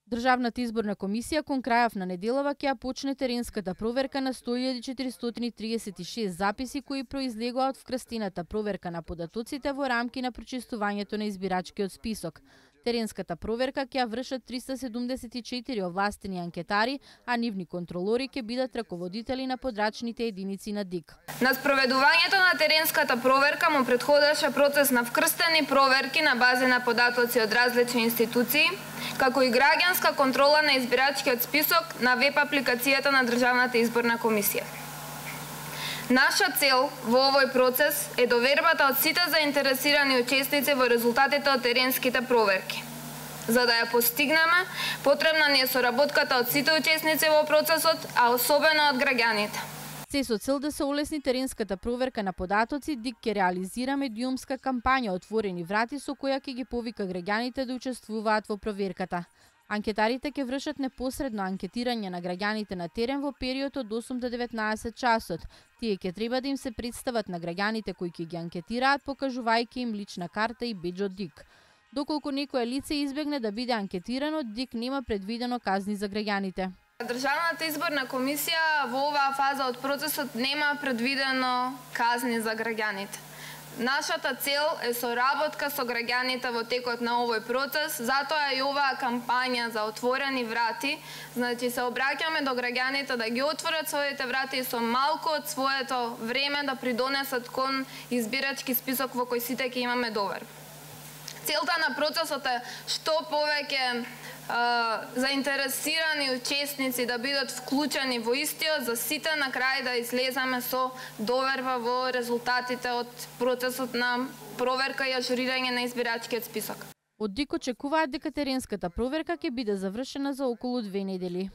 Државната изборна комисија кон крајав на неделава ќе ја почне теренската проверка на 100.436 записи кои произлегува од вкрстената проверка на податоците во рамки на прочистувањето на избирачкиот список. Теренската проверка ќе ја вршат 374 овластени анкетари, а нивни контролори ќе бидат раководители на подрачните единици на ДИК. На спроведувањето на теренската проверка му претходеше процес на вкрстени проверки на база на податоци од различни институции, како и граѓанска контрола на избирачкиот список на веб апликацијата на Државната изборна комисија. Наша цел во овој процес е довербата од сите заинтересирани учесници во резултатите од теренските проверки. За да ја постигнеме, потребна ни е соработката од сите учесници во процесот, а особено од граѓаните. Се со цел да се олесни теренската проверка на податоци, ДИК ќе реализира медиумска кампања Отворени врати со која ќе ги повика граѓаните да учествуваат во проверката. Анкетарите ќе вршат непосредно анкетирање на граѓаните на терен во период од 8 до 19 часот. Тие ќе треба да им се представат на граѓаните кои ќе ги анкетираат, покажувајќи им лична карта и беџ од ДИК. Доколку некое лице избегне да биде анкетирано, ДИК нема предвидено казни за граѓаните. Државната изборна комисија во оваа фаза од процесот нема предвидено казни за граѓаните. Нашата цел е соработка со граѓаните во текот на овој процес, затоа и оваа кампања за отворени врати, значи се обраќаме до граѓаните да ги отворат своите врати и со малку од своето време да придонесат кон избирачки список во кој сите ќе имаме доверба. Целта на процесот е што повеќе заинтересирани учесници да бидат вклучени во истиот, за сите на крај да излеземе со доверба во резултатите од процесот на проверка и ажурирање на избирачкиот список. Од ДИК очекуваат дека теренската проверка ќе биде завршена за околу 2 недели.